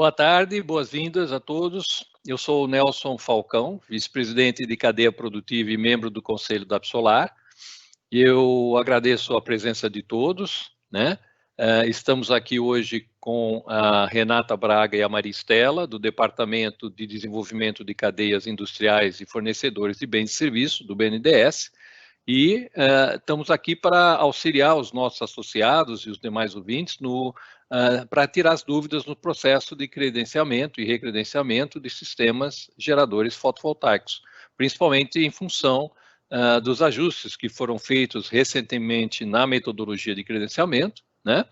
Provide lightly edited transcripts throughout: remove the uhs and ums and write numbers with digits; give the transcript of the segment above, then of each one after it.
Boa tarde, boas-vindas a todos. Eu sou o Nelson Falcão, vice-presidente de cadeia produtiva e membro do Conselho da Absolar. Eu agradeço a presença de todos, né? Estamos aqui hoje com a Renata Braga e a Maristela, do Departamento de Desenvolvimento de Cadeias Industriais e Fornecedores de Bens e Serviços, do BNDES, e estamos aqui para auxiliar os nossos associados e os demais ouvintes para tirar as dúvidas no processo de credenciamento e recredenciamento de sistemas geradores fotovoltaicos, principalmente em função dos ajustes que foram feitos recentemente na metodologia de credenciamento, né?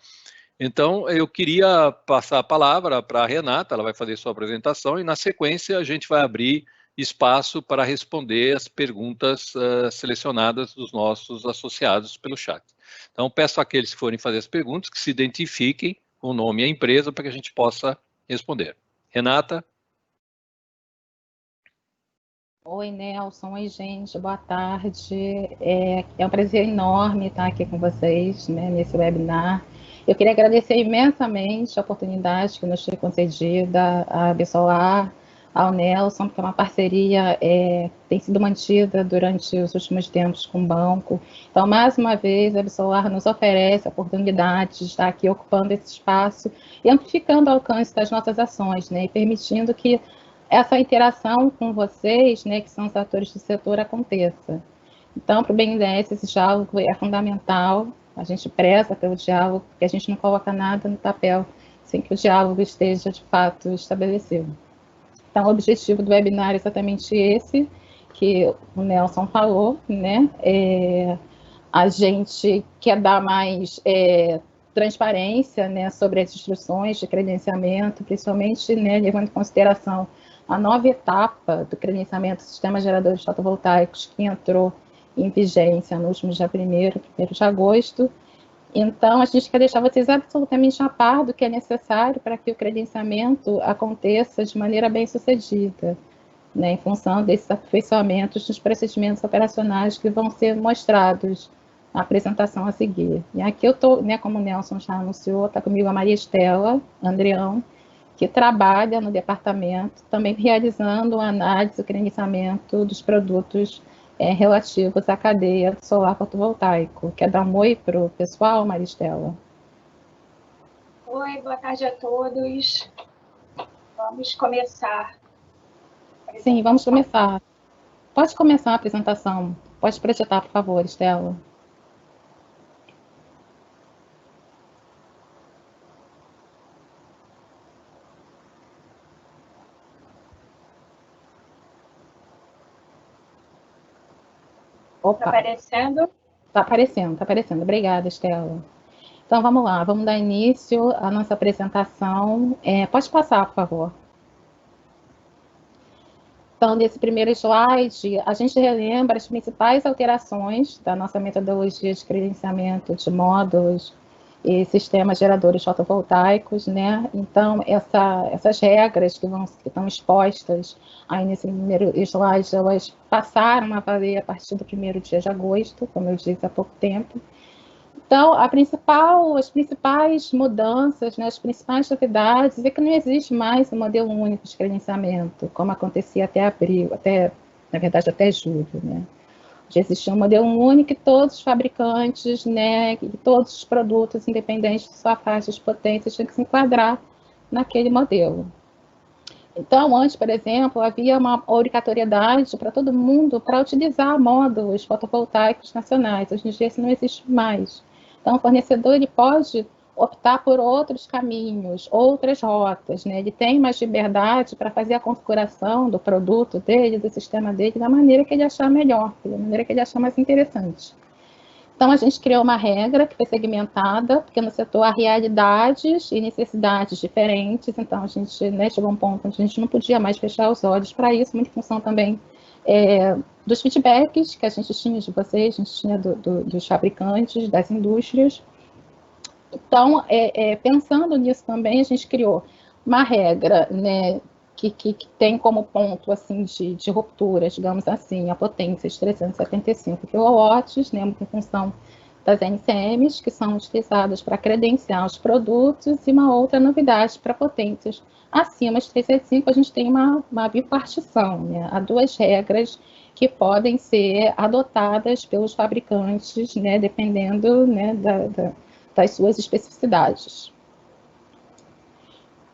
Então, eu queria passar a palavra para a Renata, ela vai fazer sua apresentação, e na sequência a gente vai abrir espaço para responder as perguntas selecionadas dos nossos associados pelo chat. Então, peço àqueles que forem fazer as perguntas que se identifiquem com o nome e a empresa para que a gente possa responder. Renata? Oi, Nelson. Oi, gente. Boa tarde. É um prazer enorme estar aqui com vocês, né, nesse webinar. Eu queria agradecer imensamente a oportunidade que nos foi concedida à Absolar, ao Nelson, porque é uma parceria que tem sido mantida durante os últimos tempos com o banco. Então, mais uma vez, a Absolar nos oferece a oportunidade de estar aqui ocupando esse espaço e amplificando o alcance das nossas ações, né, e permitindo que essa interação com vocês, né, que são os atores do setor, aconteça. Então, para o BNDES, esse diálogo é fundamental, a gente preza pelo diálogo, porque a gente não coloca nada no papel sem que o diálogo esteja, de fato, estabelecido. Então, o objetivo do webinar é exatamente esse, que o Nelson falou, né? A gente quer dar mais transparência, né, sobre as instruções de credenciamento, principalmente, né, levando em consideração a nova etapa do credenciamento do sistema geradores fotovoltaicos que entrou em vigência no último dia 1º de agosto. Então, a gente quer deixar vocês absolutamente a par do que é necessário para que o credenciamento aconteça de maneira bem sucedida, né, em função desses aperfeiçoamentos dos procedimentos operacionais que vão ser mostrados na apresentação a seguir. E aqui eu estou, né, como o Nelson já anunciou, está comigo a Maristela Andreão, que trabalha no departamento, também realizando a análise e o credenciamento dos produtos relativos à cadeia solar fotovoltaico. Quer dar um oi para o pessoal, Maristela? Oi, boa tarde a todos. Vamos começar. Sim, vamos começar. Pode começar a apresentação. Pode projetar, por favor, Estela. Opa. Está aparecendo? Está aparecendo, está aparecendo. Obrigada, Estela. Então, vamos lá, vamos dar início à nossa apresentação. Pode passar, por favor. Então, nesse primeiro slide, a gente relembra as principais alterações da nossa metodologia de credenciamento de módulos e sistemas geradores fotovoltaicos, né? Então, essas regras que estão expostas aí nesse primeiro slide, elas passaram a valer a partir do 1º dia de agosto, como eu disse há pouco tempo. Então, as principais mudanças, né, as principais novidades é que não existe mais um modelo único de credenciamento, como acontecia até abril, na verdade, até julho, né? Já existia um modelo único e todos os fabricantes, né, e todos os produtos, independentes de sua faixa de potência, tinham que se enquadrar naquele modelo. Então, antes, por exemplo, havia uma obrigatoriedade para todo mundo para utilizar módulos fotovoltaicos nacionais. Hoje em dia isso não existe mais. Então, o fornecedor ele pode optar por outros caminhos, outras rotas, né? Ele tem mais liberdade para fazer a configuração do produto dele, do sistema dele, da maneira que ele achar melhor, da maneira que ele achar mais interessante. Então, a gente criou uma regra que foi segmentada, porque no setor há realidades e necessidades diferentes, então a gente, né, chegou a um ponto onde a gente não podia mais fechar os olhos para isso, muito em função também dos feedbacks que a gente tinha de vocês, a gente tinha dos fabricantes, das indústrias. Então, pensando nisso também, a gente criou uma regra, né, que tem como ponto assim, de ruptura, digamos assim, a potência de 375 kW, né, em função das NCMs, que são utilizadas para credenciar os produtos, e uma outra novidade para potências acima de 375, a gente tem uma bipartição, né? Há duas regras que podem ser adotadas pelos fabricantes, né, dependendo, né, das suas especificidades.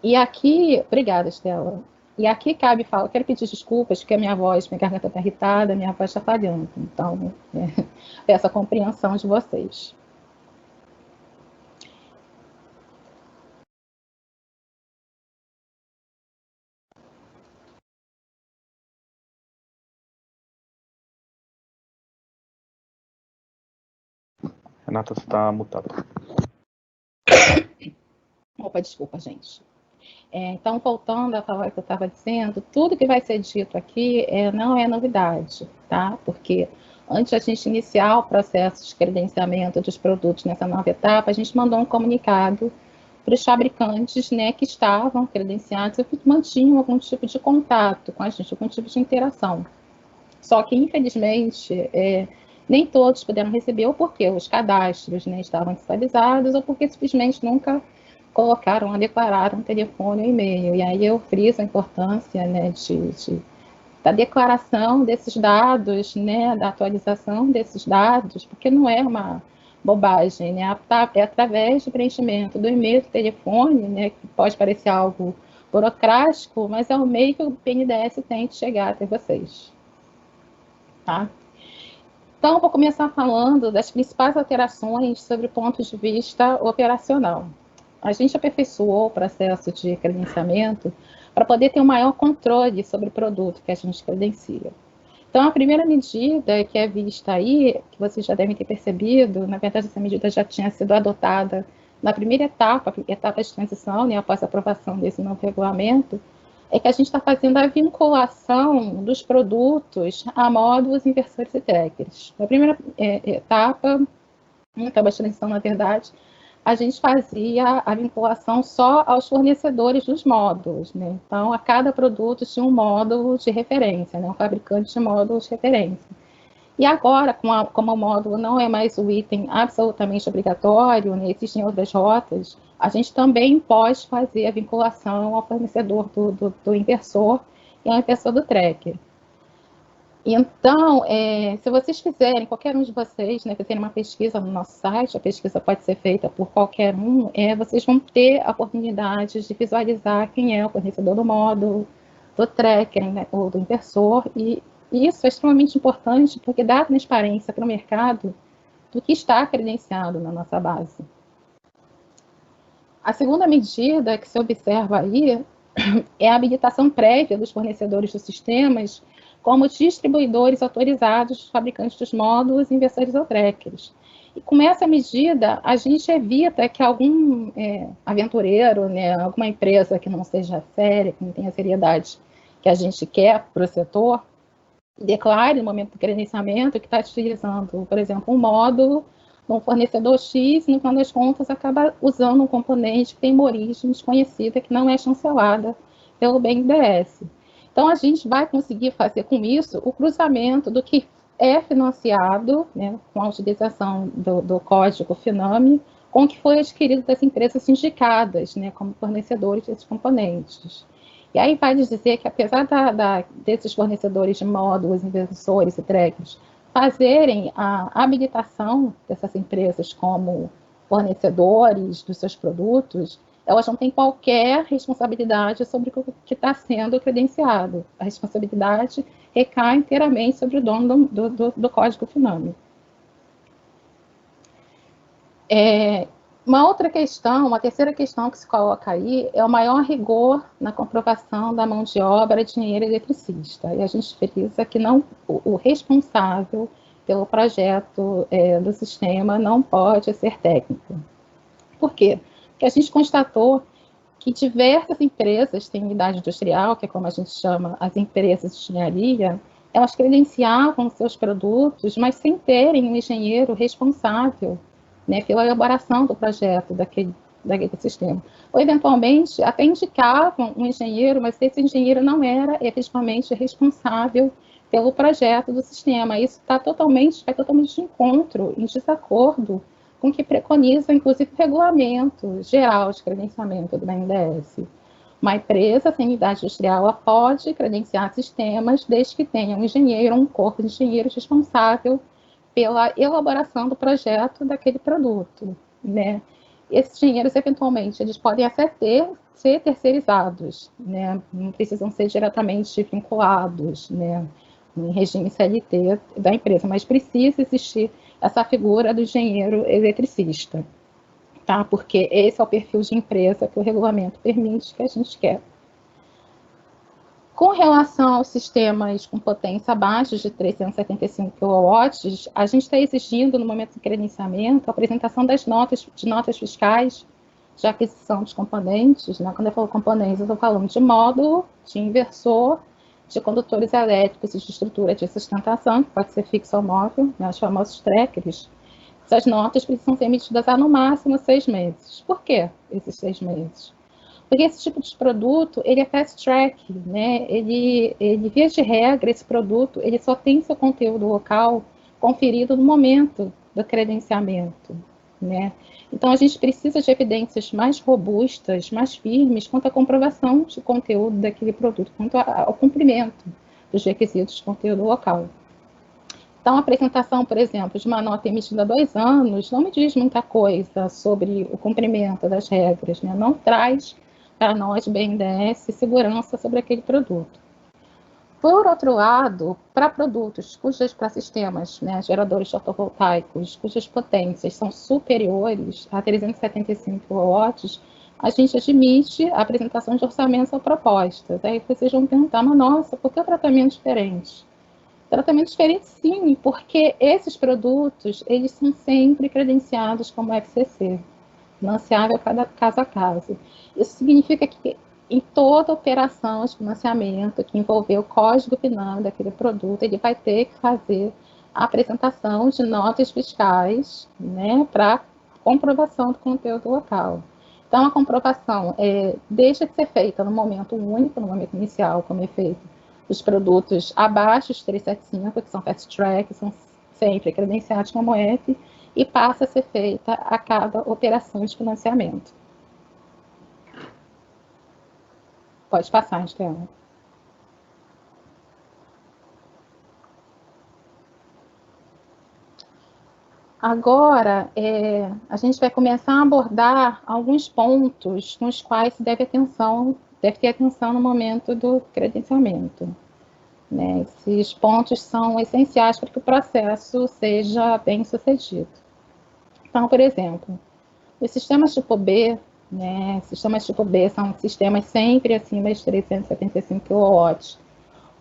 E aqui, obrigada, Estela. E aqui cabe falar, quero pedir desculpas, porque a minha garganta está irritada, minha voz está falhando. Então, peço a compreensão de vocês. Renata, você está mutada. Opa, desculpa, gente. Então, voltando a falar o que eu estava dizendo, tudo que vai ser dito aqui não é novidade, tá? Porque antes de a gente iniciar o processo de credenciamento dos produtos nessa nova etapa, a gente mandou um comunicado para os fabricantes, né, que estavam credenciados e que mantinham algum tipo de contato com a gente, algum tipo de interação. Só que, infelizmente, nem todos puderam receber, ou porque os cadastros, né, estavam desatualizados, ou porque simplesmente nunca colocaram ou declararam telefone ou e-mail. E aí eu friso a importância, né, da declaração desses dados, né, da atualização desses dados, porque não é uma bobagem, né, é através do preenchimento do e-mail, do telefone, né, que pode parecer algo burocrático, mas é o meio que o BNDES tem de chegar até vocês. Tá? Então, vou começar falando das principais alterações sobre o ponto de vista operacional. A gente aperfeiçoou o processo de credenciamento para poder ter um maior controle sobre o produto que a gente credencia. Então, a primeira medida que é vista aí, que vocês já devem ter percebido, na verdade, essa medida já tinha sido adotada na primeira etapa de transição, né, após a aprovação desse novo regulamento, é que a gente está fazendo a vinculação dos produtos a módulos, inversores e trackers. Na primeira etapa de transição, na verdade, a gente fazia a vinculação só aos fornecedores dos módulos, né? Então, a cada produto tinha um módulo de referência, né? Um fabricante de módulos de referência. E agora, como o módulo não é mais o item absolutamente obrigatório, né? Existem outras rotas, a gente também pode fazer a vinculação ao fornecedor do inversor e ao inversor do tracker. Então, se vocês fizerem, qualquer um de vocês, né, fizerem uma pesquisa no nosso site, a pesquisa pode ser feita por qualquer um, vocês vão ter a oportunidade de visualizar quem é o fornecedor do módulo, do tracker, né, ou do inversor, e isso é extremamente importante porque dá transparência para o mercado do que está credenciado na nossa base. A segunda medida que se observa aí é a habilitação prévia dos fornecedores dos sistemas como distribuidores autorizados dos fabricantes dos módulos, inversores ou trackers. E com essa medida, a gente evita que algum aventureiro, né, alguma empresa que não seja séria, que não tenha a seriedade que a gente quer para o setor, declare no momento do credenciamento que está utilizando, por exemplo, um módulo de um fornecedor X, e no final das contas acaba usando um componente que tem uma origem desconhecida, que não é chancelada pelo BNDES. Então, a gente vai conseguir fazer com isso o cruzamento do que é financiado, né, com a utilização do código FINAME, com o que foi adquirido das empresas indicadas, né, como fornecedores desses componentes. E aí vale dizer que, apesar desses fornecedores de módulos, inversores e trackers fazerem a habilitação dessas empresas como fornecedores dos seus produtos, elas não têm qualquer responsabilidade sobre o que está sendo credenciado. A responsabilidade recai inteiramente sobre o dono do código FINAME. Uma outra questão, uma terceira questão que se coloca aí é o maior rigor na comprovação da mão de obra, dinheiro e eletricista. E a gente frisa que o responsável pelo projeto do sistema não pode ser técnico. Por quê? Porque a gente constatou que diversas empresas têm unidade industrial, que é como a gente chama as empresas de engenharia, elas credenciavam seus produtos, mas sem terem um engenheiro responsável, né, pela elaboração do projeto daquele sistema. Ou, eventualmente, até indicavam um engenheiro, mas esse engenheiro não era efetivamente responsável pelo projeto do sistema. Isso vai totalmente de encontro, em desacordo com o que preconiza, inclusive, o regulamento geral de credenciamento do BNDES. Uma empresa sem unidade industrial pode credenciar sistemas desde que tenha um engenheiro ou um corpo de engenheiros responsável pela elaboração do projeto daquele produto, né? Esses engenheiros, eventualmente, eles podem até ser terceirizados, né? Não precisam ser diretamente vinculados, né, em regime CLT da empresa, mas precisa existir essa figura do engenheiro eletricista, tá? Porque esse é o perfil de empresa que o regulamento permite, que a gente quer. Com relação aos sistemas com potência abaixo de 375 kW, a gente está exigindo, no momento de credenciamento, a apresentação das notas fiscais de aquisição dos componentes, né? Quando eu falo componentes, eu estou falando de módulo, de inversor, de condutores elétricos e de estrutura de sustentação, que pode ser fixo ou móvel, né, os famosos trackers. Essas notas precisam ser emitidas há, no máximo, 6 meses. Por quê esses 6 meses? Porque esse tipo de produto, ele é fast track, né? Ele, via de regra, esse produto, ele só tem seu conteúdo local conferido no momento do credenciamento, né? Então, a gente precisa de evidências mais robustas, mais firmes, quanto à comprovação de conteúdo daquele produto, quanto ao cumprimento dos requisitos de conteúdo local. Então, a apresentação, por exemplo, de uma nota emitida há 2 anos não me diz muita coisa sobre o cumprimento das regras, né? Não traz para nós, BNDES, segurança sobre aquele produto. Por outro lado, para produtos para sistemas, né, geradores fotovoltaicos, cujas potências são superiores a 375 kW, a gente admite a apresentação de orçamentos ou propostas. Aí vocês vão perguntar, mas nossa, por que o tratamento diferente? Tratamento diferente, sim, porque esses produtos, eles são sempre credenciados como FCC, financiável caso a caso. Isso significa que em toda operação de financiamento que envolver o código PNAM daquele produto, ele vai ter que fazer a apresentação de notas fiscais, né, para comprovação do conteúdo local. Então, a comprovação deixa de ser feita no momento único, no momento inicial, como é feito os produtos abaixo de 375, que são fast track, são sempre credenciados como F, e passa a ser feita a cada operação de financiamento. Pode passar, Estela. Agora, a gente vai começar a abordar alguns pontos com os quais se deve ter atenção no momento do credenciamento, né? Esses pontos são essenciais para que o processo seja bem sucedido. Então, por exemplo, os sistemas tipo B, né? Sistemas tipo B são sistemas sempre acima de 375 kW,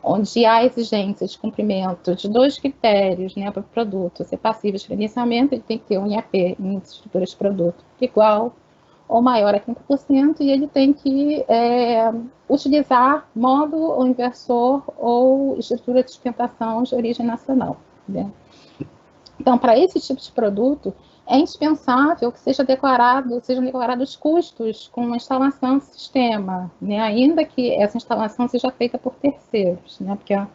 onde há exigência de cumprimento de 2 critérios, né, para o produto ser passível de credenciamento. Ele tem que ter um IAP, índice de estrutura de produto, igual ou maior a 30%, e ele tem que utilizar módulo ou inversor ou estrutura de sustentação de origem nacional, né? Então, para esse tipo de produto, é indispensável que sejam declarados custos com a instalação do sistema, né? Ainda que essa instalação seja feita por terceiros, né? Porque é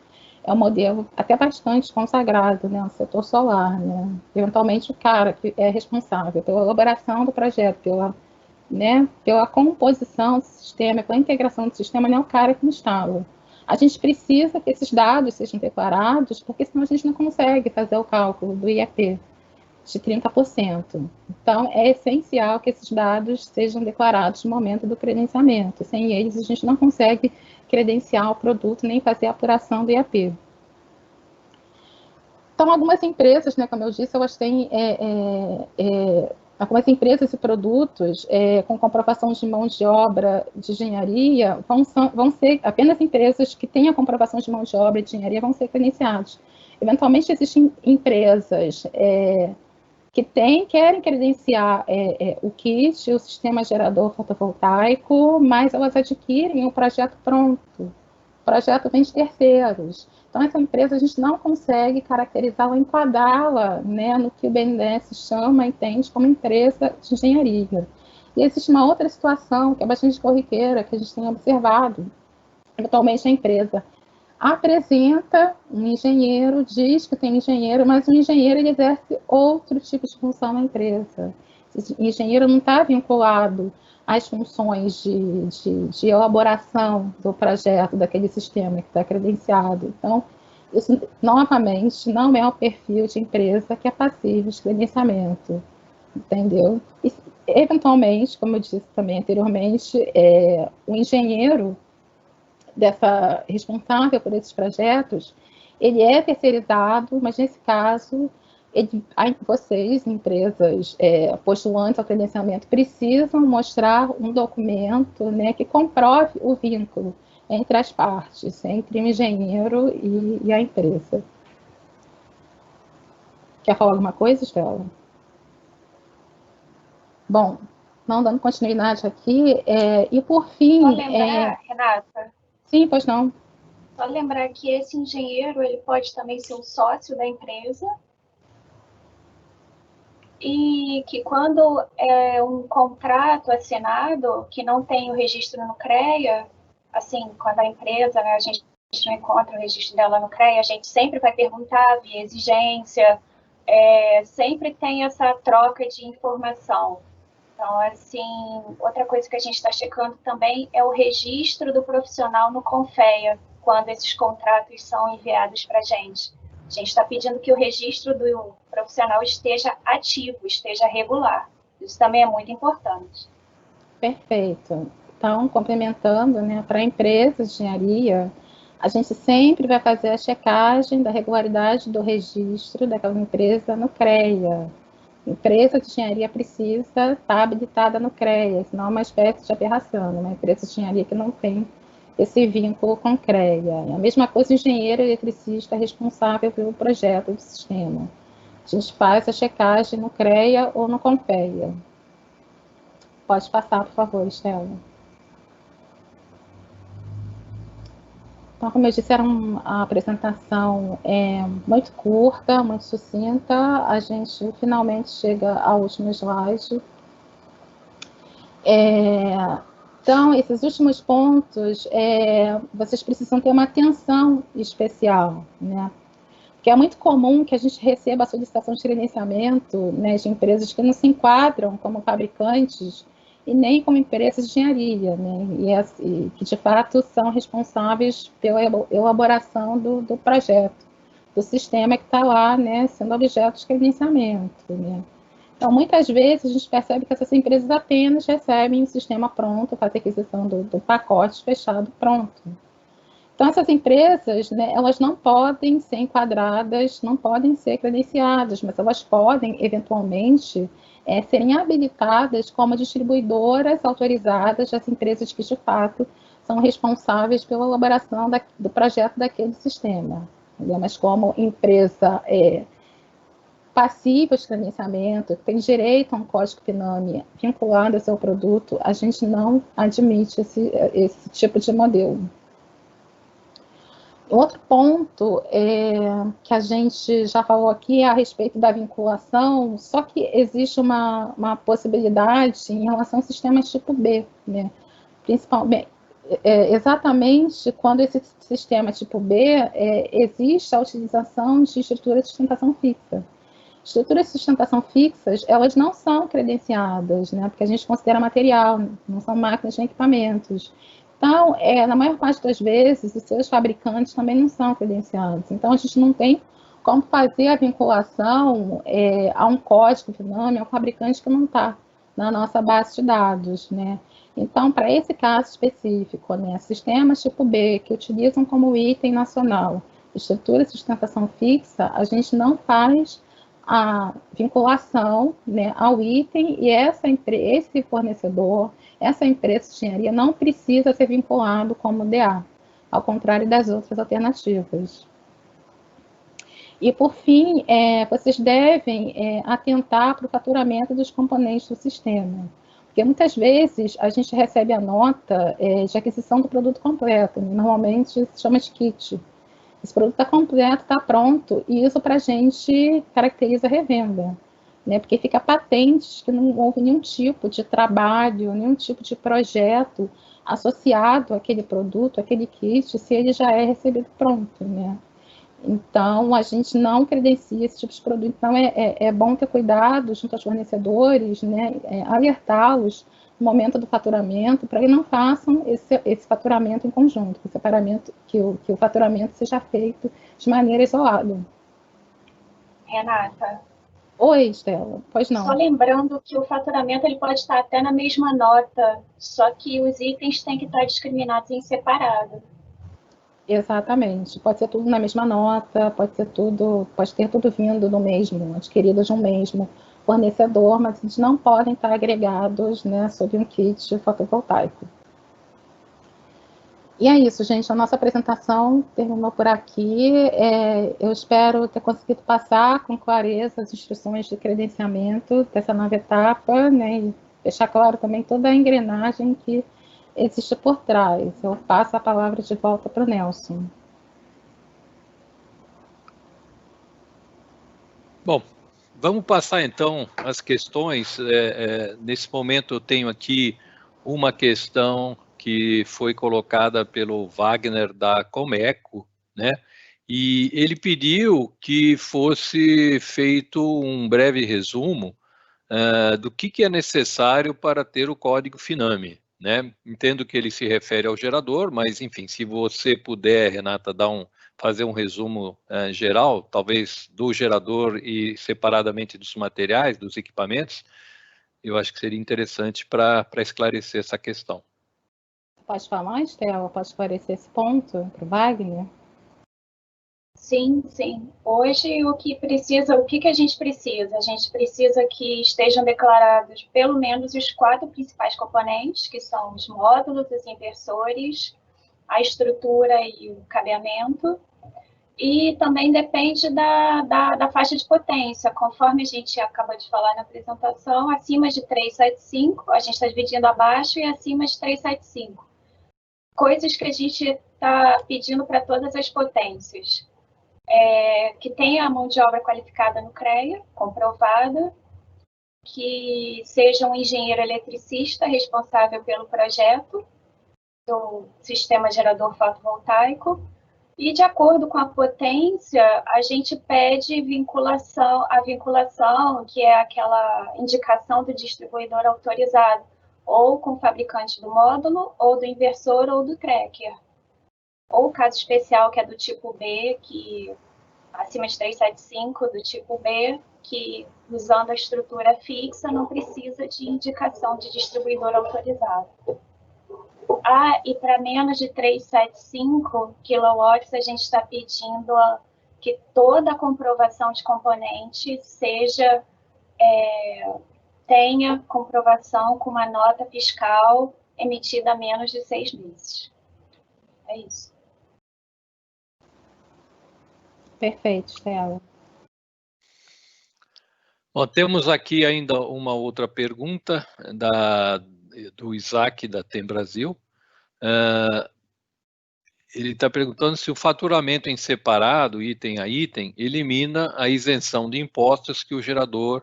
um modelo até bastante consagrado, né, no setor solar, né? Eventualmente, o cara que é responsável pela elaboração do projeto, pela composição do sistema, pela integração do sistema, não é o cara que instala. A gente precisa que esses dados sejam declarados, porque senão a gente não consegue fazer o cálculo do IAP de 30%. Então, é essencial que esses dados sejam declarados no momento do credenciamento. Sem eles, a gente não consegue credenciar o produto nem fazer a apuração do IAP. Então, algumas empresas, né, como eu disse, elas têm algumas empresas e produtos com comprovação de mão de obra de engenharia vão ser apenas empresas que têm a comprovação de mão de obra de engenharia vão ser credenciados. Eventualmente, existem empresas que querem credenciar o kit, o sistema gerador fotovoltaico, mas elas adquirem o projeto pronto. O projeto vem de terceiros. Então, essa empresa a gente não consegue caracterizá-la, enquadrá-la, né, no que o BNDES chama, entende como empresa de engenharia. E existe uma outra situação que é bastante corriqueira, que a gente tem observado. Eventualmente, a empresa apresenta um engenheiro, diz que tem um engenheiro, mas o engenheiro ele exerce outro tipo de função na empresa. Esse engenheiro não está vinculado às funções de elaboração do projeto, daquele sistema que está credenciado. Então, isso, novamente, não é o perfil de empresa que é passível de credenciamento, entendeu? E, eventualmente, como eu disse também anteriormente, o engenheiro responsável por esses projetos, ele é terceirizado, mas nesse caso, vocês, empresas postulantes ao credenciamento, precisam mostrar um documento, né, que comprove o vínculo entre as partes, entre o engenheiro e a empresa. Quer falar alguma coisa, Estela? Bom, não dando continuidade aqui, e por fim... Só lembrar, Renata? Sim, pois não. Só lembrar que esse engenheiro ele pode também ser um sócio da empresa e que quando é um contrato assinado que não tem o registro no CREA, assim, quando a empresa, né, a gente não encontra o registro dela no CREA, a gente sempre vai perguntar via exigência, sempre tem essa troca de informação. Então, assim, outra coisa que a gente está checando também é o registro do profissional no CONFEA, quando esses contratos são enviados para a gente. A gente está pedindo que o registro do profissional esteja ativo, esteja regular. Isso também é muito importante. Perfeito. Então, complementando, né, para empresas de engenharia, a gente sempre vai fazer a checagem da regularidade do registro daquela empresa no CREA. Empresa de engenharia precisa estar habilitada no CREA, senão é uma espécie de aberração, uma empresa de engenharia que não tem esse vínculo com o CREA. A mesma coisa, o engenheiro eletricista responsável pelo projeto do sistema. A gente faz a checagem no CREA ou no CONFEA. Pode passar, por favor, Estela. Então, como eu disse, era a apresentação muito curta, muito sucinta. A gente finalmente chega ao último slide. Então, esses últimos pontos, vocês precisam ter uma atenção especial, né? Porque é muito comum que a gente receba a solicitação de credenciamento, né, de empresas que não se enquadram como fabricantes e nem como empresas de engenharia, né, e que de fato são responsáveis pela elaboração do projeto, do sistema que está lá, né, sendo objeto de credenciamento, né. Então, muitas vezes, a gente percebe que essas empresas apenas recebem o sistema pronto, fazem a aquisição do pacote fechado pronto. Então, essas empresas, né, elas não podem ser enquadradas, não podem ser credenciadas, mas elas podem, eventualmente, serem habilitadas como distribuidoras autorizadas das empresas que, de fato, são responsáveis pela elaboração do projeto daquele sistema. Entendeu? Mas como empresa passiva de credenciamento, que tem direito a um código PNAME vinculado ao seu produto, a gente não admite esse tipo de modelo. Outro ponto que a gente já falou aqui é a respeito da vinculação, só que existe uma possibilidade em relação ao sistema tipo B, né? Principalmente, exatamente quando esse sistema tipo B existe a utilização de estruturas de sustentação fixa. Estruturas de sustentação fixas, elas não são credenciadas, né? Porque a gente considera material, não são máquinas nem equipamentos. Então, na maior parte das vezes, os seus fabricantes também não são credenciados. Então, a gente não tem como fazer a vinculação a um código PNAME, a um fabricante que não está na nossa base de dados, né? Então, para esse caso específico, né, sistemas tipo B, que utilizam como item nacional estrutura de sustentação fixa, a gente não faz a vinculação, né, ao item, e esse fornecedor, essa empresa de engenharia não precisa ser vinculado como DA, ao contrário das outras alternativas. E, por fim, vocês devem atentar para o faturamento dos componentes do sistema, porque muitas vezes a gente recebe a nota de aquisição do produto completo, normalmente se chama de kit. Esse produto está completo, está pronto, e isso para a gente caracteriza revenda. né? Porque fica patente que não houve nenhum tipo de trabalho, nenhum tipo de projeto associado àquele produto, àquele kit, se ele já é recebido pronto, né? Então, a gente não credencia esse tipo de produto. Então, é bom ter cuidado junto aos fornecedores, né? Alertá-los no momento do faturamento, para que não façam esse faturamento em conjunto, que o faturamento seja feito de maneira isolada. Renata. Oi, Estela. Pois não. Só lembrando que o faturamento ele pode estar até na mesma nota, só que os itens têm que estar discriminados em separado. Exatamente. Pode ser tudo na mesma nota, pode ter tudo vindo do mesmo, adquirido de um mesmo fornecedor, mas eles não podem estar agregados, né, sob um kit fotovoltaico. E é isso, gente. A nossa apresentação terminou por aqui. Eu espero ter conseguido passar com clareza as instruções de credenciamento dessa nova etapa, né, e deixar claro também toda a engrenagem que existe por trás. Eu passo a palavra de volta para o Nelson. Bom, vamos passar então as questões. Nesse momento eu tenho aqui uma questão que foi colocada pelo Wagner da Comeco, né? E ele pediu que fosse feito um breve resumo do que é necessário para ter o código FINAME, né? Entendo que ele se refere ao gerador, mas enfim, se você puder, Renata, fazer um resumo geral, talvez do gerador e separadamente dos materiais, dos equipamentos, eu acho que seria interessante para esclarecer essa questão. Pode falar, Estela? Pode esclarecer esse ponto para o Wagner? Sim, sim. Hoje o que a gente precisa? A gente precisa que estejam declarados pelo menos os 4 principais componentes, que são os módulos, os inversores, a estrutura e o cabeamento. E também depende da faixa de potência. Conforme a gente acabou de falar na apresentação, acima de 375, a gente está dividindo abaixo, e acima de 375. Coisas que a gente está pedindo para todas as potências. Que tenha a mão de obra qualificada no CREA, comprovada, que seja um engenheiro eletricista responsável pelo projeto do sistema gerador fotovoltaico, e de acordo com a potência, a gente pede a vinculação, que é aquela indicação do distribuidor autorizado, ou com o fabricante do módulo, ou do inversor, ou do tracker. Ou o caso especial, que é do tipo B, que acima de 375, do tipo B, que usando a estrutura fixa não precisa de indicação de distribuidor autorizado. E para menos de 375 kW, a gente está pedindo que toda a comprovação de componente tenha comprovação com uma nota fiscal emitida há menos de 6 meses. É isso. Perfeito, Estela. Bom, temos aqui ainda uma outra pergunta do Isaac, da TEM Brasil. Ele está perguntando se o faturamento em separado, item a item, elimina a isenção de impostos que o gerador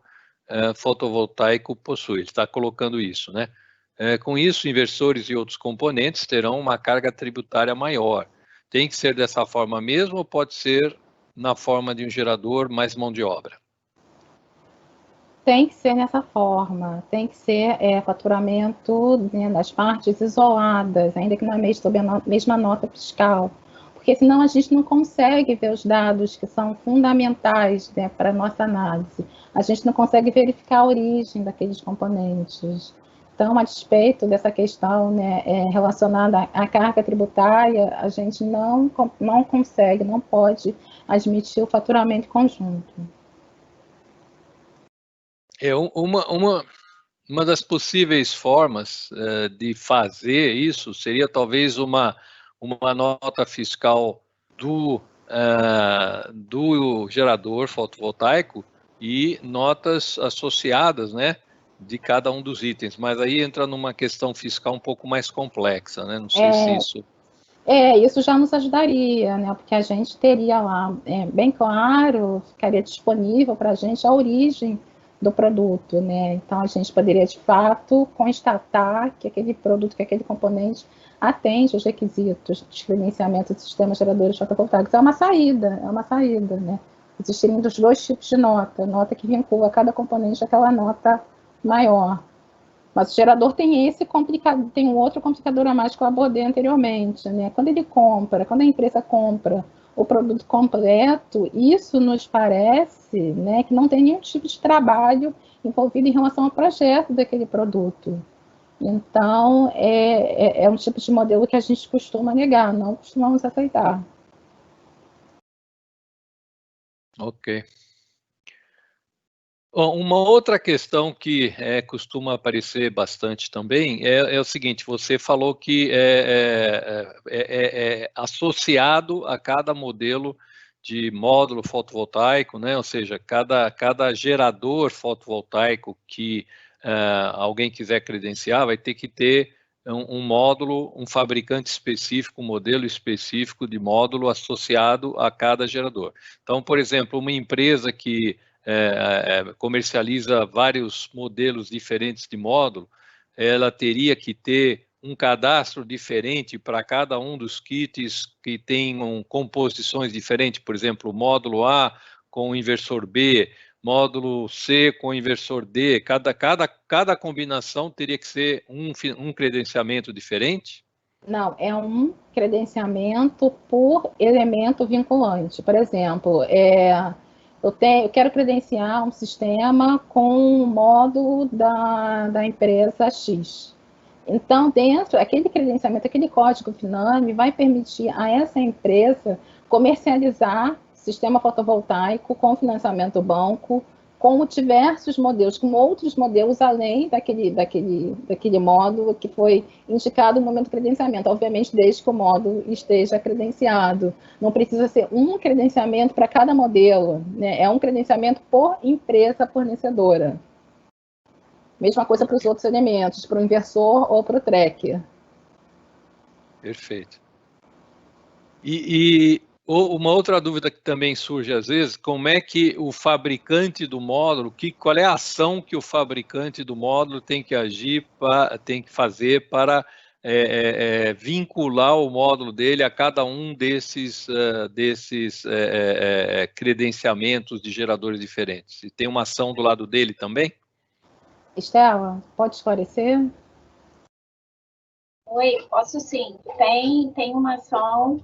fotovoltaico possui. Ele está colocando isso, né? Com isso, inversores e outros componentes terão uma carga tributária maior. Tem que ser dessa forma mesmo ou pode ser na forma de um gerador mais mão de obra? Tem que ser nessa forma, tem que ser faturamento, né, das partes isoladas, ainda que não é sob a mesma nota fiscal, porque senão a gente não consegue ver os dados que são fundamentais, né, para a nossa análise. A gente não consegue verificar a origem daqueles componentes. Então, a despeito dessa questão, né, relacionada à carga tributária, a gente não consegue, não pode admitir o faturamento conjunto. Uma das possíveis formas de fazer isso seria talvez uma nota fiscal do gerador fotovoltaico e notas associadas, né, de cada um dos itens, mas aí entra numa questão fiscal um pouco mais complexa, né? Não sei se isso... Isso já nos ajudaria, né? Porque a gente teria lá, bem claro, ficaria disponível para a gente a origem do produto, né? Então, a gente poderia, de fato, constatar que aquele produto, que aquele componente atende os requisitos de credenciamento de sistemas geradores fotovoltaicos. É uma saída, né? Existiriam os dois tipos de nota que vincula cada componente àquela nota maior. Mas o gerador tem tem um outro complicador a mais que eu abordei anteriormente, né? Quando a empresa compra o produto completo, isso nos parece, né, que não tem nenhum tipo de trabalho envolvido em relação ao projeto daquele produto. Então, é um tipo de modelo que a gente costuma negar, não costumamos aceitar. Ok. Bom, uma outra questão que costuma aparecer bastante também é o seguinte: você falou que é associado a cada modelo de módulo fotovoltaico, né? Ou seja, cada gerador fotovoltaico que alguém quiser credenciar vai ter que ter um módulo, um fabricante específico, um modelo específico de módulo associado a cada gerador. Então, por exemplo, uma empresa que comercializa vários modelos diferentes de módulo, ela teria que ter um cadastro diferente para cada um dos kits que tenham composições diferentes, por exemplo, módulo A com inversor B, módulo C com inversor D, cada combinação teria que ser um credenciamento diferente? Não, é um credenciamento por elemento vinculante. Por exemplo, eu quero credenciar um sistema com um módulo da empresa X. Então, aquele credenciamento, aquele código FINAME vai permitir a essa empresa comercializar sistema fotovoltaico com financiamento do banco, com diversos modelos, com outros modelos além daquele módulo que foi indicado no momento do credenciamento, obviamente desde que o módulo esteja credenciado. Não precisa ser um credenciamento para cada modelo, né? É um credenciamento por empresa fornecedora. Mesma coisa para os outros elementos, para o inversor ou para o tracker. Perfeito. E uma outra dúvida que também surge às vezes, como é que o fabricante do módulo, qual é a ação que o fabricante do módulo tem que agir, tem que fazer para vincular o módulo dele a cada um desses credenciamentos de geradores diferentes? E tem uma ação do lado dele também? Estela, pode esclarecer? Oi, posso sim. Tem uma ação.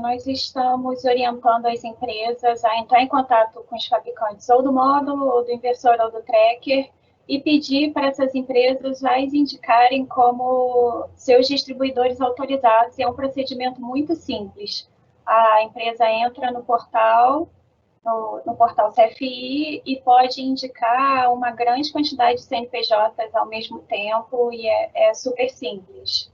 Nós estamos orientando as empresas a entrar em contato com os fabricantes ou do módulo, ou do inversor, ou do tracker, e pedir para essas empresas as indicarem como seus distribuidores autorizados. É um procedimento muito simples. A empresa entra no portal CFI e pode indicar uma grande quantidade de CNPJs ao mesmo tempo, e é super simples.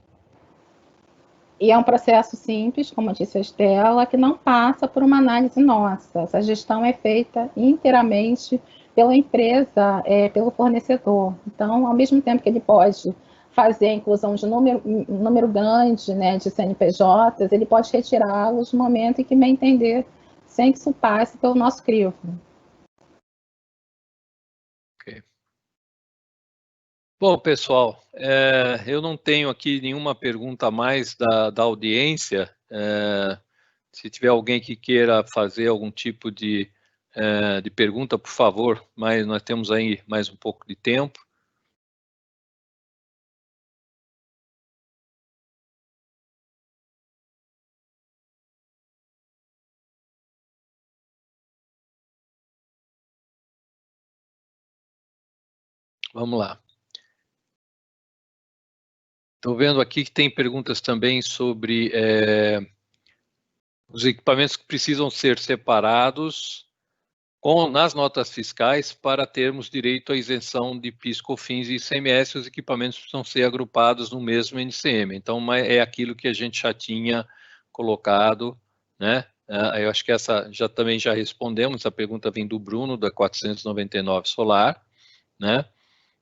E é um processo simples, como disse a Estela, que não passa por uma análise nossa. Essa gestão é feita inteiramente pela empresa, pelo fornecedor. Então, ao mesmo tempo que ele pode fazer a inclusão de número grande, né, de CNPJs, ele pode retirá-los no momento em que bem entender, sem que isso passe pelo nosso crivo. Ok. Bom, pessoal, eu não tenho aqui nenhuma pergunta a mais da audiência. Se tiver alguém que queira fazer algum tipo de pergunta, por favor, mas nós temos aí mais um pouco de tempo. Vamos lá. Estou vendo aqui que tem perguntas também sobre os equipamentos que precisam ser separados nas notas fiscais para termos direito à isenção de PIS, COFINS e ICMS. Os equipamentos precisam ser agrupados no mesmo NCM. Então, é aquilo que a gente já tinha colocado, né? Eu acho que essa também já respondemos. A pergunta vem do Bruno, da 499 Solar, né?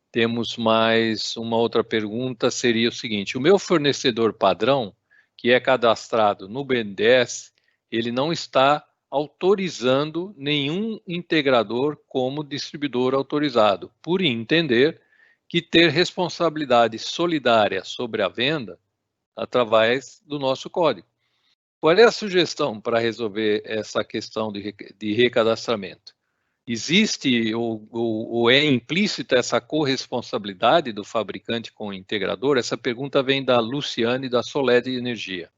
Temos mais uma outra pergunta, seria o seguinte: o meu fornecedor padrão, que é cadastrado no BNDES, ele não está autorizando nenhum integrador como distribuidor autorizado, por entender que ter responsabilidade solidária sobre a venda através do nosso código. Qual é a sugestão para resolver essa questão de recadastramento? Existe ou é implícita essa corresponsabilidade do fabricante com o integrador? Essa pergunta vem da Luciane, da Soled Energia.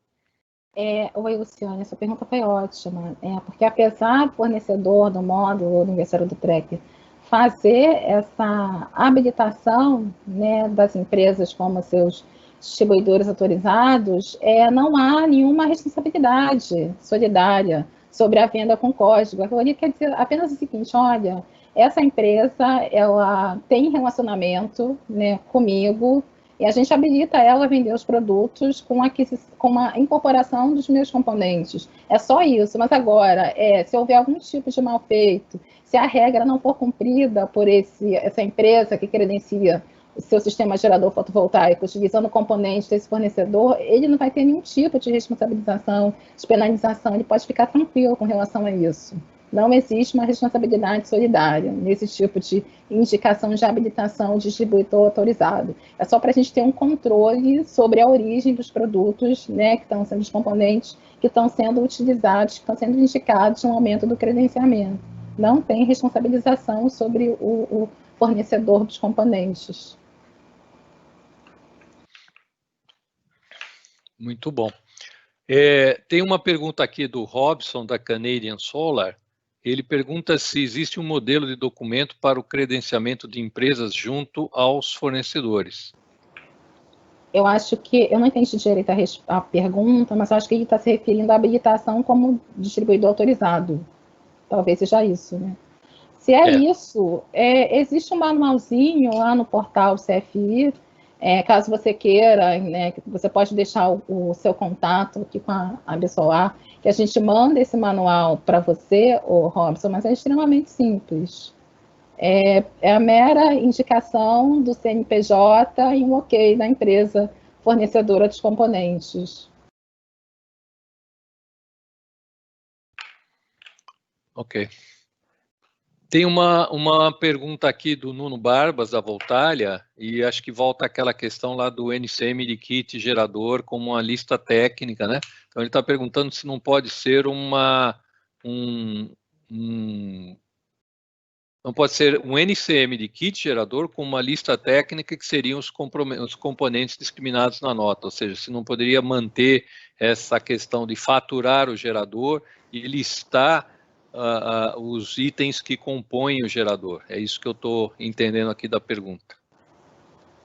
Oi, Luciane, essa pergunta foi ótima, porque apesar do fornecedor do módulo ou do investidor do tracker fazer essa habilitação, né, das empresas como seus distribuidores autorizados, não há nenhuma responsabilidade solidária sobre a venda com código. Aquilo quer dizer apenas o seguinte: olha, essa empresa ela tem relacionamento, né, comigo, e a gente habilita ela a vender os produtos com a incorporação dos meus componentes. É só isso. Mas agora, se houver algum tipo de mal feito, se a regra não for cumprida por essa empresa que credencia o seu sistema gerador fotovoltaico utilizando componentes desse fornecedor, ele não vai ter nenhum tipo de responsabilização, de penalização. Ele pode ficar tranquilo com relação a isso. Não existe uma responsabilidade solidária nesse tipo de indicação de habilitação de distribuidor autorizado. É só para a gente ter um controle sobre a origem dos produtos, né, que estão sendo os componentes que estão sendo utilizados, que estão sendo indicados no momento do credenciamento. Não tem responsabilização sobre o fornecedor dos componentes. Muito bom. Tem uma pergunta aqui do Robson, da Canadian Solar. Ele pergunta se existe um modelo de documento para o credenciamento de empresas junto aos fornecedores. Eu acho que, eu não entendi direito a pergunta, mas acho que ele está se referindo à habilitação como distribuidor autorizado. Talvez seja isso, né? Se isso, existe um manualzinho lá no portal CFI, caso você queira, né, você pode deixar o seu contato aqui com a Absolar, que a gente manda esse manual para você, Robson, mas é extremamente simples. É a mera indicação do CNPJ e um ok da empresa fornecedora dos componentes. Ok. Tem uma pergunta aqui do Nuno Barbas, da Voltalia, e acho que volta àquela questão lá do NCM de kit gerador como uma lista técnica, né? Então ele está perguntando se não pode ser não pode ser um NCM de kit gerador com uma lista técnica que seriam os componentes discriminados na nota, ou seja, se não poderia manter essa questão de faturar o gerador e listar os itens que compõem o gerador. É isso que eu estou entendendo aqui da pergunta.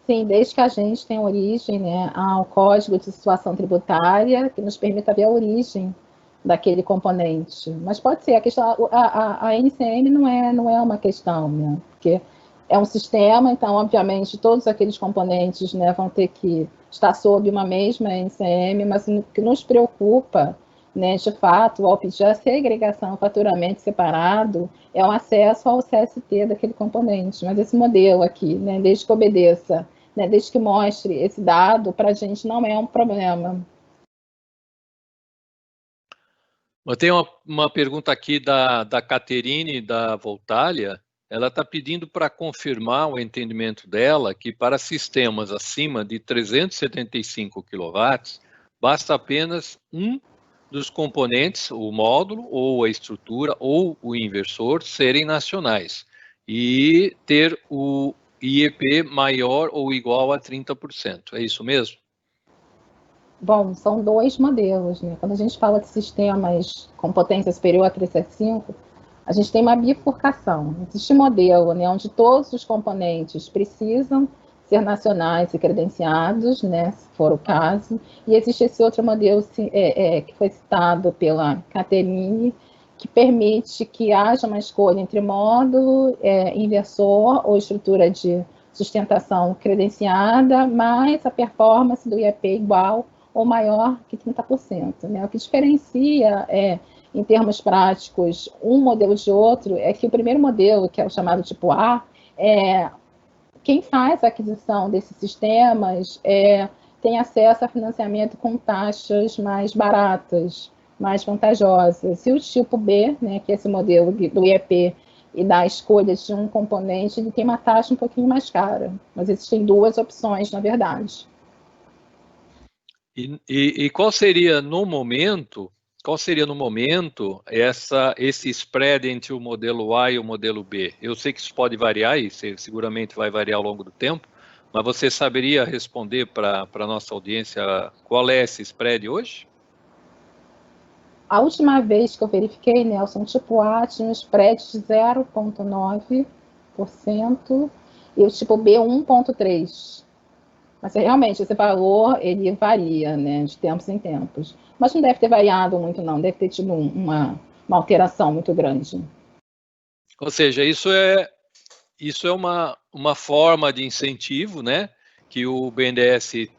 Sim, desde que a gente tenha origem, né, ao Código de Situação Tributária, que nos permita ver a origem daquele componente. Mas pode ser, a questão, a NCM não é uma questão, né, porque é um sistema, então, obviamente, todos aqueles componentes, né, vão ter que estar sob uma mesma NCM, mas o que nos preocupa, né, de fato, ao pedir a segregação, faturamento separado, é o acesso ao CST daquele componente. Mas esse modelo aqui, né, desde que obedeça, né, desde que mostre esse dado, para a gente não é um problema. Eu tenho uma pergunta aqui da Caterine, da Voltalia. Ela está pedindo para confirmar o entendimento dela que para sistemas acima de 375 kW, basta apenas um dos componentes, o módulo, ou a estrutura, ou o inversor, serem nacionais e ter o IEP maior ou igual a 30%. É isso mesmo? Bom, são dois modelos, né? Quando a gente fala de sistemas com potência superior a 375, a gente tem uma bifurcação. Existe um modelo, né, onde todos os componentes precisam ser nacionais e credenciados, né, se for o caso, e existe esse outro modelo que foi citado pela Caterine, que permite que haja uma escolha entre módulo, inversor ou estrutura de sustentação credenciada, mais a performance do IEP igual ou maior que 30%. Né? O que diferencia, em termos práticos, um modelo de outro é que o primeiro modelo, que é o chamado tipo A, quem faz a aquisição desses sistemas tem acesso a financiamento com taxas mais baratas, mais vantajosa. Se o tipo B, né, que é esse modelo do IEP, e da escolha de um componente, ele tem uma taxa um pouquinho mais cara. Mas existem duas opções, na verdade. E qual seria no momento esse spread entre o modelo A e o modelo B? Eu sei que isso pode variar e seguramente vai variar ao longo do tempo, mas você saberia responder para a nossa audiência qual é esse spread hoje? A última vez que eu verifiquei, Nelson, tipo A tinha um spread de 0,9% e o tipo B 1,3%. Mas realmente esse valor ele varia, né, de tempos em tempos. Mas não deve ter variado muito, não. Deve ter tido uma alteração muito grande. Ou seja, isso é uma forma de incentivo, né, que o BNDES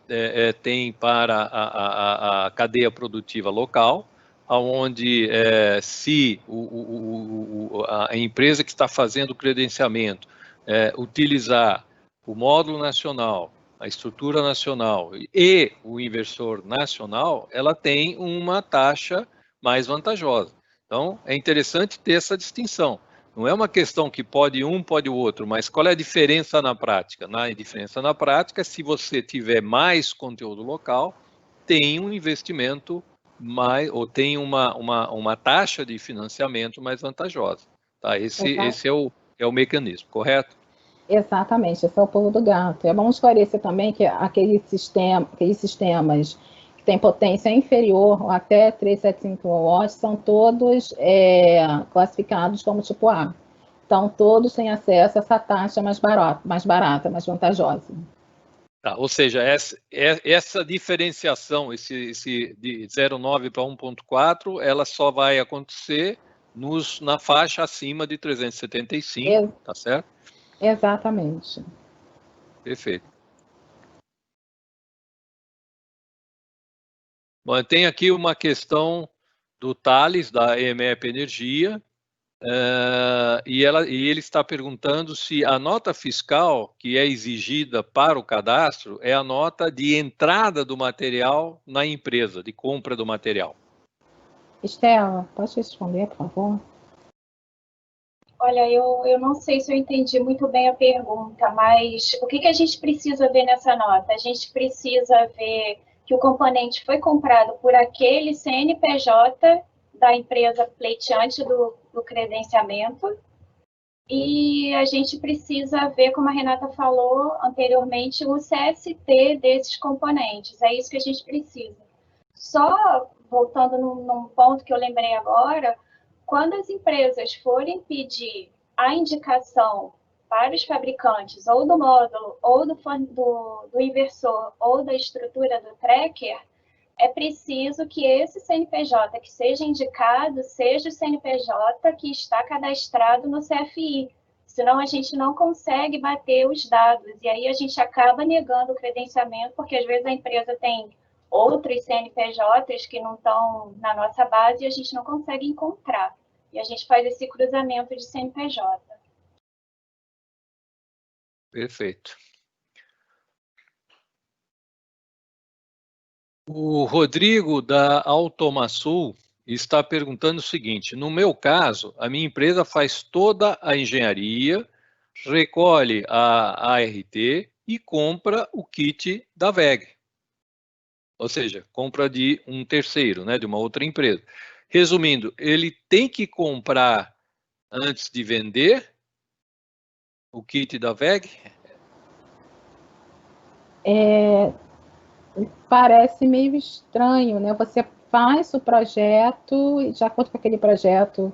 tem para a cadeia produtiva local, onde se a empresa que está fazendo o credenciamento utilizar o módulo nacional, a estrutura nacional e o inversor nacional, ela tem uma taxa mais vantajosa. Então, é interessante ter essa distinção. Não é uma questão que pode um, pode o outro, mas qual é a diferença na prática? A diferença na prática é se você tiver mais conteúdo local, tem um investimento mais, ou tem uma taxa de financiamento mais vantajosa. Tá? Esse é o mecanismo, correto? Exatamente, esse é o pulo do gato. É bom esclarecer também que aqueles sistemas que têm potência inferior até 375 watts são todos classificados como tipo A. Então, todos têm acesso a essa taxa mais barata, mais vantajosa. Tá, ou seja, essa diferenciação, esse de 0,9 para 1,4, ela só vai acontecer na faixa acima de 375, tá certo? Exatamente. Perfeito. Bom, tem aqui uma questão do Thales, da EMEP Energia, e ele está perguntando se a nota fiscal que é exigida para o cadastro é a nota de entrada do material na empresa, de compra do material. Estela, pode responder, por favor? Olha, eu não sei se eu entendi muito bem a pergunta, mas o que a gente precisa ver nessa nota? A gente precisa ver que o componente foi comprado por aquele CNPJ da empresa pleiteante do credenciamento, e a gente precisa ver, como a Renata falou anteriormente, o CST desses componentes. É isso que a gente precisa. Só voltando num ponto que eu lembrei agora, quando as empresas forem pedir a indicação para os fabricantes, ou do módulo, ou do inversor, ou da estrutura do tracker, é preciso que esse CNPJ que seja indicado seja o CNPJ que está cadastrado no CFI. Senão a gente não consegue bater os dados. E aí a gente acaba negando o credenciamento, porque às vezes a empresa tem outros CNPJs que não estão na nossa base e a gente não consegue encontrar. E a gente faz esse cruzamento de CNPJ. Perfeito. O Rodrigo, da Automasul, está perguntando o seguinte: no meu caso, a minha empresa faz toda a engenharia, recolhe a ART e compra o kit da WEG. Ou seja, compra de um terceiro, né, de uma outra empresa. Resumindo, ele tem que comprar antes de vender o kit da WEG? Parece meio estranho, né? Você faz o projeto e, de acordo com aquele projeto,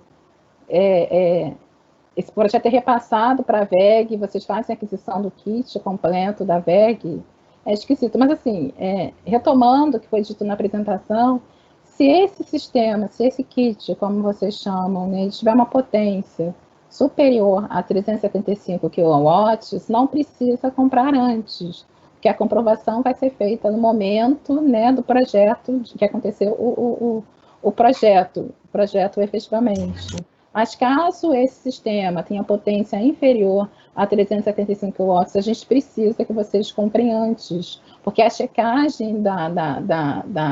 esse projeto é repassado para a VEG, vocês fazem a aquisição do kit completo da VEG. É esquisito, mas assim, retomando o que foi dito na apresentação, se esse sistema, se esse kit, como vocês chamam, né, tiver uma potência superior a 375 kW, não precisa comprar antes, porque a comprovação vai ser feita no momento, né, do projeto, que aconteceu o projeto efetivamente. Mas caso esse sistema tenha potência inferior a 375 kW, a gente precisa que vocês comprem antes, porque a checagem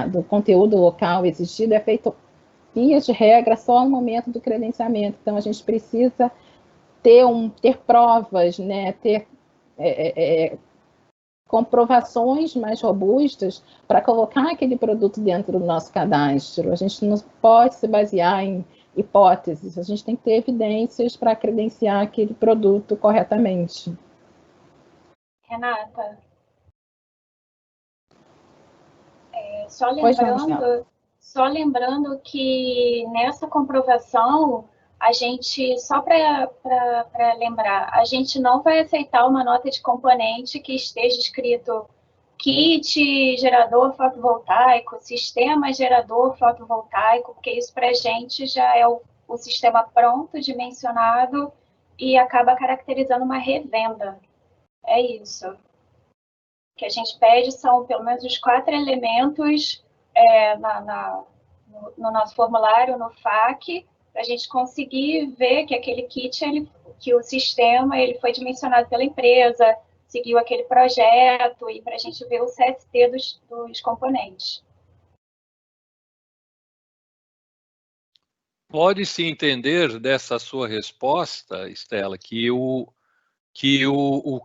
do conteúdo local exigido é feito via de regra, só no momento do credenciamento. Então, a gente precisa ter provas, né, ter comprovações mais robustas para colocar aquele produto dentro do nosso cadastro. A gente não pode se basear em hipóteses, a gente tem que ter evidências para credenciar aquele produto corretamente. Renata, só lembrando que nessa comprovação, a gente, só para lembrar, a gente não vai aceitar uma nota de componente que esteja escrito kit gerador fotovoltaico, sistema gerador fotovoltaico, porque isso para a gente já é o sistema pronto, dimensionado, e acaba caracterizando uma revenda. É isso. O que a gente pede são pelo menos os 4 elementos no nosso formulário, no FAQ, para a gente conseguir ver que aquele kit, que o sistema ele foi dimensionado pela empresa, seguiu aquele projeto, e para a gente ver o CST dos componentes. Pode-se entender dessa sua resposta, Estela, que o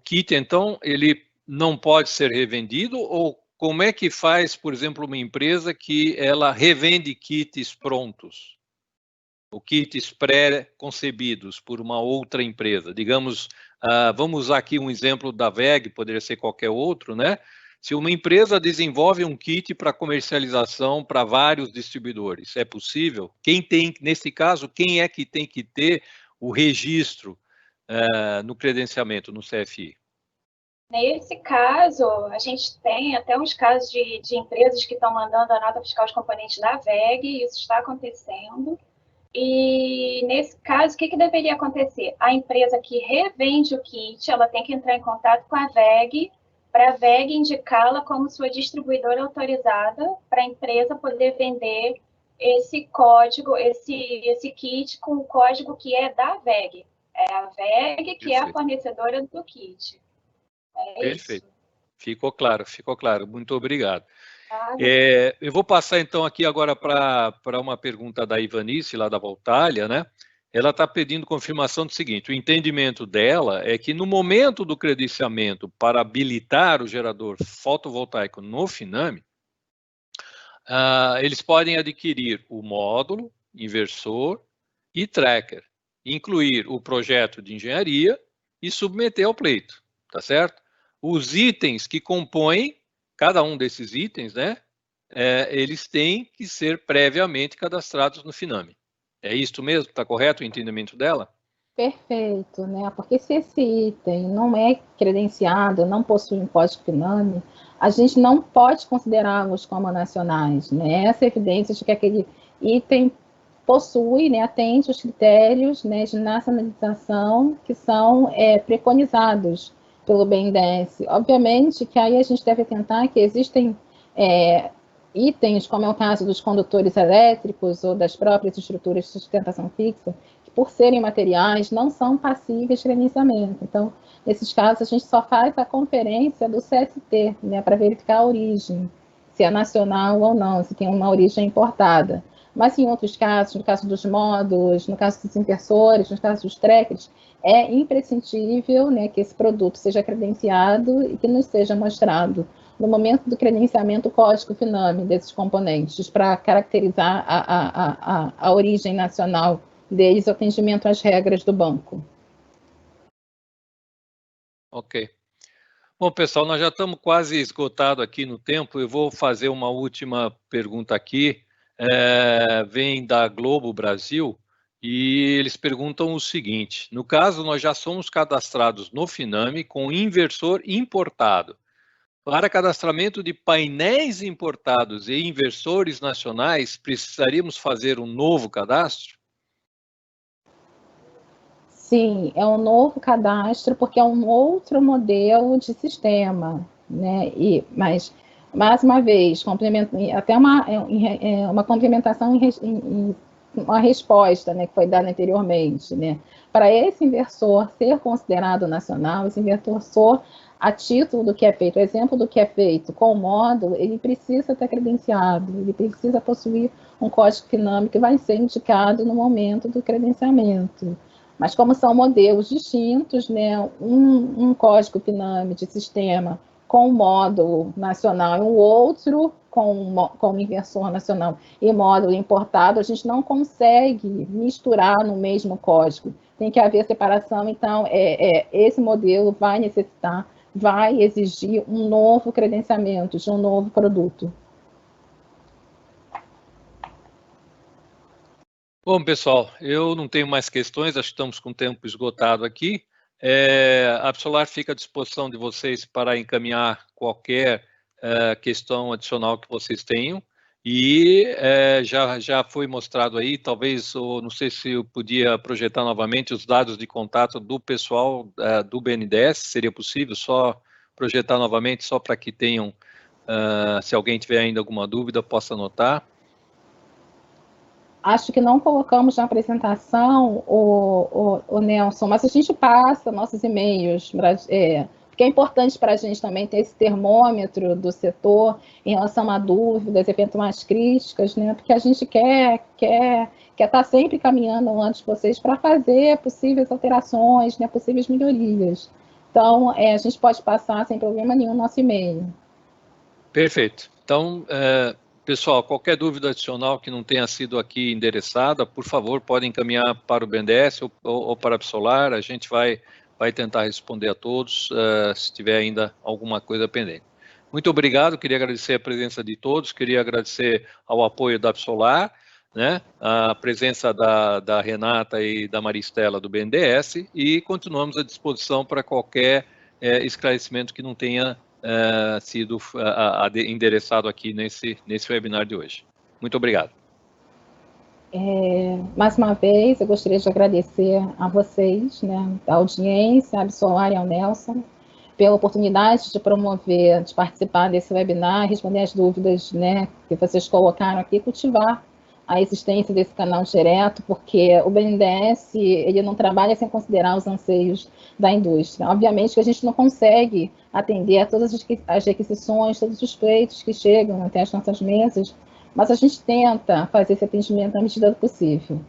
kit, então, ele não pode ser revendido? Ou como é que faz, por exemplo, uma empresa que ela revende kits prontos? Ou kits pré-concebidos por uma outra empresa? Digamos, vamos usar aqui um exemplo da WEG, poderia ser qualquer outro, né? Se uma empresa desenvolve um kit para comercialização para vários distribuidores, é possível? Nesse caso, quem é que tem que ter o registro no credenciamento, no CFI? Nesse caso, a gente tem até uns casos de empresas que estão mandando a nota fiscal de componentes da WEG, e isso está acontecendo. E nesse caso, o que deveria acontecer? A empresa que revende o kit, ela tem que entrar em contato com a WEG, para a WEG indicá-la como sua distribuidora autorizada, para a empresa poder vender esse código, esse kit com o código que é da WEG. É a WEG que é a fornecedora do kit. Perfeito. Isso. Ficou claro. Muito obrigado. Eu vou passar então aqui agora para uma pergunta da Ivanice, lá da Voltalia, né? Ela está pedindo confirmação do seguinte: o entendimento dela é que no momento do credenciamento para habilitar o gerador fotovoltaico no Finame, eles podem adquirir o módulo, inversor e tracker, incluir o projeto de engenharia e submeter ao pleito, tá certo? Os itens que compõem cada um desses itens, né? Eles têm que ser previamente cadastrados no Finame. É isso mesmo? Está correto o entendimento dela? Perfeito, né? Porque se esse item não é credenciado, não possui um código Finame, a gente não pode considerá-los como nacionais, né? Essa evidência de que aquele item possui, né, atende os critérios, né, de nacionalização que são preconizados pelo BNDES. Obviamente que aí a gente deve atentar que existem itens, como é o caso dos condutores elétricos ou das próprias estruturas de sustentação fixa, que por serem materiais não são passíveis de credenciamento. Então, nesses casos, a gente só faz a conferência do CST, né, para verificar a origem, se é nacional ou não, se tem uma origem importada. Mas em outros casos, no caso dos módulos, no caso dos inversores, no caso dos trackers, é imprescindível, né, que esse produto seja credenciado e que nos seja mostrado no momento do credenciamento o código Finame desses componentes para caracterizar a origem nacional deles, o atendimento às regras do banco. Ok. Bom, pessoal, nós já estamos quase esgotados aqui no tempo. Eu vou fazer uma última pergunta aqui. Vem da Globo Brasil e eles perguntam o seguinte: no caso, nós já somos cadastrados no Finame com inversor importado. Para cadastramento de painéis importados e inversores nacionais, precisaríamos fazer um novo cadastro? Sim, é um novo cadastro, porque é um outro modelo de sistema, né? Mas, mais uma vez, até uma complementação em uma resposta, né, que foi dada anteriormente, né? Para esse inversor ser considerado nacional, esse inversor a título do que é feito, o exemplo do que é feito com o módulo, ele precisa estar credenciado, ele precisa possuir um código FINAME que vai ser indicado no momento do credenciamento. Mas como são modelos distintos, né, um código FINAME de sistema com módulo nacional e o outro com inversor nacional e módulo importado, a gente não consegue misturar no mesmo código. Tem que haver separação, então esse modelo vai exigir um novo credenciamento de um novo produto. Bom, pessoal, eu não tenho mais questões, acho que estamos com o tempo esgotado aqui. A Absolar fica à disposição de vocês para encaminhar qualquer questão adicional que vocês tenham. E já foi mostrado aí, talvez, não sei se eu podia projetar novamente os dados de contato do pessoal do BNDES, seria possível só projetar novamente, só para que tenham, se alguém tiver ainda alguma dúvida, possa anotar. Acho que não colocamos na apresentação, o Nelson, mas a gente passa nossos e-mails, porque é importante para a gente também ter esse termômetro do setor em relação a dúvidas, eventuais críticas, né? Porque a gente quer estar sempre caminhando antes de vocês para fazer possíveis alterações, né? Possíveis melhorias. Então, a gente pode passar sem problema nenhum nosso e-mail. Perfeito. Então, pessoal, qualquer dúvida adicional que não tenha sido aqui endereçada, por favor, podem encaminhar para o BNDES ou para a Absolar, a gente vai tentar responder a todos, se tiver ainda alguma coisa pendente. Muito obrigado, queria agradecer a presença de todos, queria agradecer ao apoio da Absolar, né, a presença da Renata e da Maristela do BNDES, e continuamos à disposição para qualquer esclarecimento que não tenha sido endereçado aqui nesse webinar de hoje. Muito obrigado. Mais uma vez, eu gostaria de agradecer a vocês, né, a audiência, a Absolar e ao Nelson, pela oportunidade de promover, de participar desse webinar, responder as dúvidas, né, que vocês colocaram aqui, cultivar a existência desse canal direto, porque o BNDES, ele não trabalha sem considerar os anseios da indústria. Obviamente que a gente não consegue atender a todas as requisições, todos os pleitos que chegam até as nossas mesas, mas a gente tenta fazer esse atendimento na medida do possível.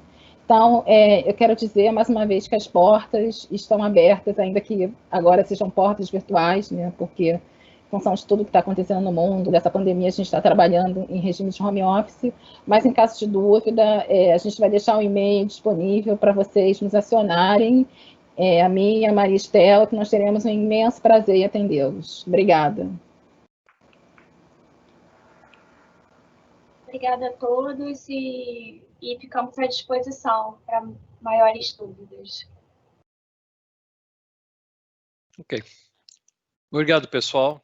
Então, eu quero dizer, mais uma vez, que as portas estão abertas, ainda que agora sejam portas virtuais, né, porque, em função de tudo que está acontecendo no mundo, dessa pandemia, a gente está trabalhando em regime de home office, mas, em caso de dúvida, a gente vai deixar o e-mail disponível para vocês nos acionarem, a mim e a Maria Estela, que nós teremos um imenso prazer em atendê-los. Obrigada. Obrigada a todos e ficamos à disposição para maiores dúvidas. Ok. Obrigado, pessoal.